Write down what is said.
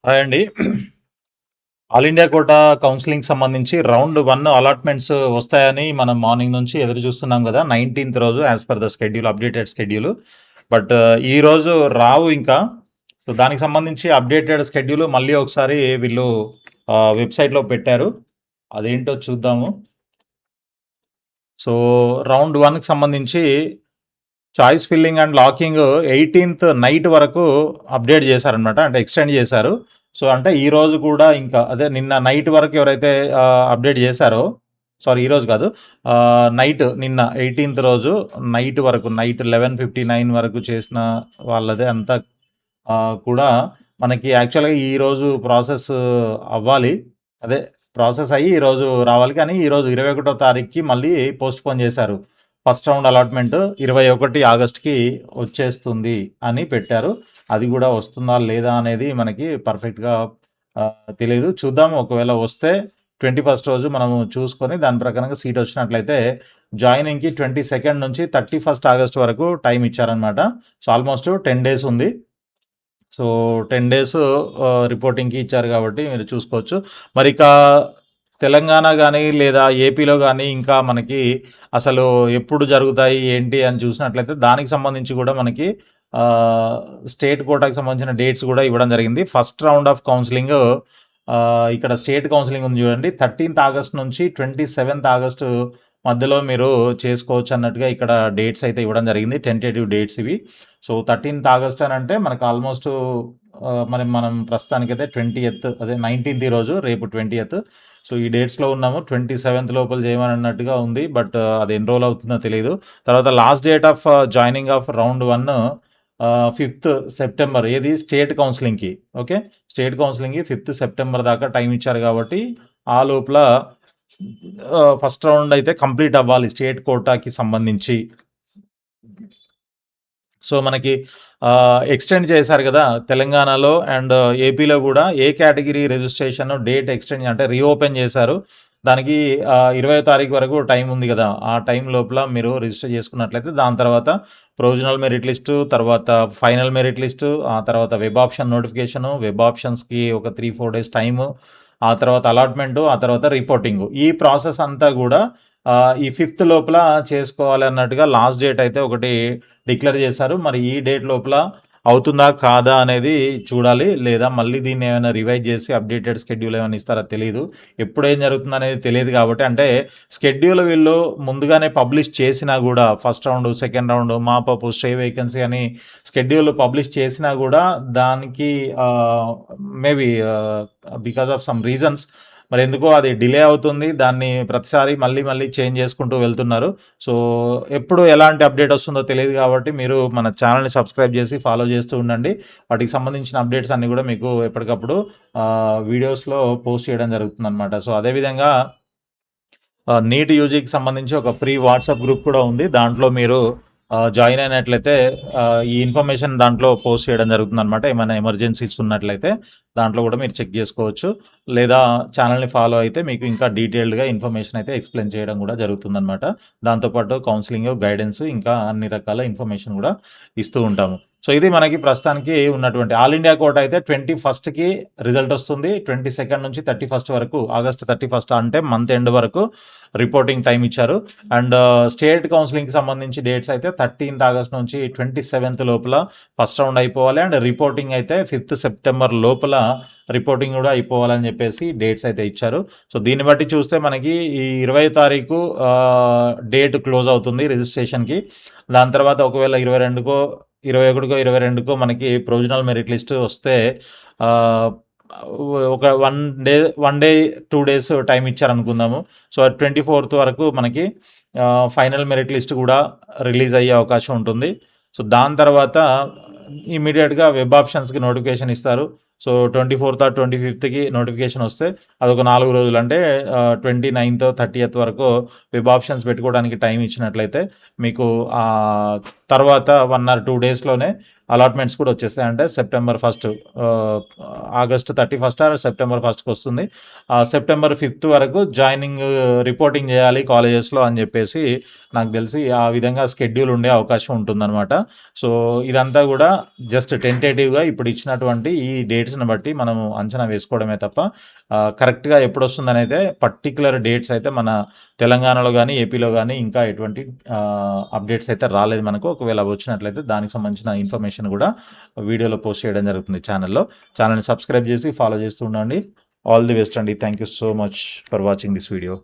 Hi అండి. All India quota counselling సంబంధించి round 1 allotments వస్తాయని మనం మార్నింగ్ నుంచి ఎదురు చూస్తున్నాం కదా. 19th రోజు as per the schedule, updated schedule. But ఈ రోజు రావు ఇంకా. సో దానికి సంబంధించి అప్డేటెడ్ షెడ్యూల్ మళ్ళీ ఒకసారి వీళ్ళు వెబ్సైట్లో పెట్టారు. అదేంటో చూద్దాము. సో రౌండ్ 1కి సంబంధించి choice filling and locking 18th night వరకు అప్డేట్ చేశారనమాట, అంటే ఎక్స్టెండ్ చేశారు. సో అంటే ఈ రోజు కూడా ఇంకా అదే నిన్న నైట్ వరకు ఎవరైతే అప్డేట్ చేశారో, సారీ ఈరోజు కాదు, నైట్ నిన్న 18th రోజు నైట్ వరకు, నైట్ 11:59 వరకు చేసిన వాళ్ళదే అంతా కూడా మనకి యాక్చువల్గా ఈరోజు ప్రాసెస్ అవ్వాలి. అదే ప్రాసెస్ అయ్యి ఈరోజు రావాలి, కానీ ఈరోజు 21వ తారీఖుకి మళ్ళీ పోస్ట్ పోన్ చేశారు. ఫస్ట్ రౌండ్ అలాట్మెంట్ 21 ఆగస్ట్కి వచ్చేస్తుంది అని పెట్టారు. అది కూడా వస్తుందా లేదా అనేది మనకి పర్ఫెక్ట్గా తెలియదు. చూద్దాం. ఒకవేళ వస్తే 21st రోజు మనము చూసుకొని దాని ప్రకారంగా సీట్ వచ్చినట్లయితే జాయినింగ్కి 22nd నుంచి 31st ఆగస్ట్ వరకు టైం ఇచ్చారనమాట. సో ఆల్మోస్ట్ 10 days ఉంది. సో 10 days రిపోర్టింగ్కి ఇచ్చారు కాబట్టి మీరు చూసుకోవచ్చు. మరి ఇక తెలంగాణ కానీ లేదా ఏపీలో కానీ ఇంకా మనకి అసలు ఎప్పుడు జరుగుతాయి ఏంటి అని చూసినట్లయితే దానికి సంబంధించి కూడా మనకి స్టేట్ కోటాకి సంబంధించిన డేట్స్ కూడా ఇవ్వడం జరిగింది. ఫస్ట్ రౌండ్ ఆఫ్ కౌన్సిలింగ్ ఇక్కడ స్టేట్ కౌన్సిలింగ్ ఉంది చూడండి, 13th ఆగస్ట్ నుంచి 27th ఆగస్టు మధ్యలో మీరు చేసుకోవచ్చు అన్నట్టుగా ఇక్కడ డేట్స్ అయితే ఇవ్వడం జరిగింది. టెంటేటివ్ డేట్స్ ఇవి. సో 13th ఆగస్ట్ అని అంటే మనకు ఆల్మోస్ట్ మనం ప్రస్తుతానికైతే 20th, అదే 19th రోజు, రేపు 20th. సో ఈ డేట్స్లో ఉన్నాము. 27th లోపల చేయమని అన్నట్టుగా ఉంది. బట్ అది ఎన్రోల్ అవుతుందో తెలియదు. తర్వాత last date of joining of round 1 5th September, ఏది స్టేట్ కౌన్సిలింగ్కి. ఓకే, స్టేట్ కౌన్సిలింగ్కి 5th సెప్టెంబర్ దాకా టైం ఇచ్చారు కాబట్టి ఆ లోపల ఫస్ట్ రౌండ్ అయితే కంప్లీట్ అవ్వాలి స్టేట్ కోటాకి సంబంధించి. సో మనకి ఎక్స్టెండ్ చేశారు కదా తెలంగాణలో అండ్ ఏపీలో కూడా. ఏ కేటగిరీ రిజిస్ట్రేషన్ డేట్ ఎక్స్టెండ్ అంటే రీఓపెన్ చేశారు. దానికి 20వ తారీఖు వరకు టైం ఉంది కదా. ఆ టైం లోపల మీరు రిజిస్టర్ చేసుకున్నట్లయితే దాని తర్వాత ప్రొవిజనల్ మెరిట్ లిస్టు, తర్వాత ఫైనల్ మెరిట్ లిస్టు, ఆ తర్వాత వెబ్ ఆప్షన్ నోటిఫికేషను, వెబ్ ఆప్షన్స్కి ఒక 3-4 days టైము, ఆ తర్వాత అలాట్మెంటు, ఆ తర్వాత రిపోర్టింగ్. ఈ ప్రాసెస్ అంతా కూడా ఈ 5th లోపల చేసుకోవాలి అన్నట్టుగా లాస్ట్ డేట్ అయితే ఒకటి డిక్లేర్ చేశారు. మరి ఈ డేట్ లోపల అవుతుందా కాదా అనేది చూడాలి. లేదా మళ్ళీ దీన్ని ఏమైనా రివైజ్ చేసి అప్డేటెడ్ షెడ్యూల్ ఏమైనా ఇస్తారో తెలియదు. ఎప్పుడు ఏం జరుగుతుంది అనేది తెలియదు కాబట్టి, అంటే షెడ్యూల్ వీళ్ళు ముందుగానే పబ్లిష్ చేసినా కూడా, first round, second round, mop up, stray vacancy అని షెడ్యూల్ పబ్లిష్ చేసినా కూడా దానికి maybe because of some reasons మరి ఎందుకో అది డిలే అవుతుంది. దాన్ని ప్రతిసారి మళ్ళీ చేంజ్ చేసుకుంటూ వెళ్తున్నారు. సో ఎప్పుడు ఎలాంటి అప్డేట్ వస్తుందో తెలియదు కాబట్టి మీరు మన ఛానల్ని సబ్స్క్రైబ్ చేసి ఫాలో చేస్తూ ఉండండి. వాటికి సంబంధించిన అప్డేట్స్ అన్నీ కూడా మీకు ఎప్పటికప్పుడు వీడియోస్లో పోస్ట్ చేయడం జరుగుతుంది అనమాట. సో అదేవిధంగా నీట్ యూజీకి సంబంధించి ఒక ఫ్రీ వాట్సాప్ గ్రూప్ కూడా ఉంది. దాంట్లో మీరు జాయిన్ అయినట్లయితే ఈ ఇన్ఫర్మేషన్ దాంట్లో పోస్ట్ చేయడం జరుగుతుంది అనమాట. ఏమైనా ఎమర్జెన్సీస్ ఉన్నట్లయితే దాంట్లో కూడా మీరు చెక్ చేసుకోవచ్చు. లేదా ఛానల్ని ఫాలో అయితే మీకు ఇంకా డీటెయిల్డ్గా ఇన్ఫర్మేషన్ అయితే ఎక్స్ప్లెయిన్ చేయడం కూడా జరుగుతుందన్నమాట. దాంతోపాటు కౌన్సిలింగ్, గైడెన్స్, ఇంకా అన్ని రకాల ఇన్ఫర్మేషన్ కూడా ఇస్తూ ఉంటాము. సో ఇది మనకి ప్రస్తుతానికి ఉన్నటువంటి ఆల్ ఇండియా కోట అయితే 21st రిజల్ట్ వస్తుంది. 22nd నుంచి 31st వరకు, ఆగస్ట్ 31st అంటే మంత్ ఎండ్ వరకు రిపోర్టింగ్ టైం ఇచ్చారు. అండ్ స్టేట్ కౌన్సిలింగ్కి సంబంధించి డేట్స్ అయితే 13th ఆగస్ట్ నుంచి 27th లోపల ఫస్ట్ రౌండ్ అయిపోవాలి. అండ్ రిపోర్టింగ్ అయితే 5th సెప్టెంబర్ లోపల రిపోర్టింగ్ కూడా అయిపోవాలని చెప్పేసి డేట్స్ అయితే ఇచ్చారు. సో దీన్ని బట్టి చూస్తే మనకి ఈ 20వ తారీఖు డేట్ క్లోజ్ అవుతుంది రిజిస్ట్రేషన్కి. దాని తర్వాత ఒకవేళ 22కో 21కో 22కో మనకి ప్రొవిజనల్ మెరిట్ లిస్ట్ వస్తే ఒక 1 డే 2 days టైం ఇచ్చారనుకుందాము. సో 24th వరకు మనకి ఫైనల్ మెరిట్ లిస్ట్ కూడా రిలీజ్ అయ్యే అవకాశం ఉంటుంది. సో దాని తర్వాత ఇమీడియట్గా వెబ్ ఆప్షన్స్కి నోటిఫికేషన్ ఇస్తారు. సో 24th ఆర్ 25థ్‌కి నోటిఫికేషన్ వస్తే అదొక 4 రోజులు అంటే 29థ్, 30th వరకు వెబ్ ఆప్షన్స్ పెట్టుకోవడానికి టైం ఇచ్చినట్లయితే మీకు తర్వాత 1 ఆర్ 2 డేస్‌లోనే అలాట్మెంట్స్ కూడా వచ్చేస్తాయి. అంటే సెప్టెంబర్ 1 ఆగస్ట్ 31 ఆర్ సెప్టెంబర్ 1కి వస్తుంది. సెప్టెంబర్ 5 వరకు జాయినింగ్ రిపోర్టింగ్ చేయాలి కాలేజెస్లో అని చెప్పేసి నాకు తెలిసి ఆ విధంగా స్కెడ్యూల్ ఉండే అవకాశం ఉంటుందన్నమాట. సో ఇదంతా కూడా జస్ట్ టెంటేటివ్గా ఇప్పుడు ఇచ్చినటువంటి ఈ డేట్స్ని బట్టి మనం అంచనా వేసుకోవడమే తప్ప కరెక్ట్గా ఎప్పుడు వస్తుందని అయితే పర్టికులర్ డేట్స్ అయితే మన తెలంగాణలో కానీ ఏపీలో కానీ ఇంకా ఎటువంటి అప్డేట్స్ అయితే రాలేదు మనకు. ఒకవేళ వచ్చినట్లయితే దానికి సంబంధించిన ఇన్ఫర్మేషన్ కూడా వీడియోలో పోస్ట్ చేయడం జరుగుతుంది ఛానల్ని సబ్స్క్రైబ్ చేసి ఫాలో చేస్తూ ఉండండి. ఆల్ ది బెస్ట్ అండి. Thank you so much for watching this video.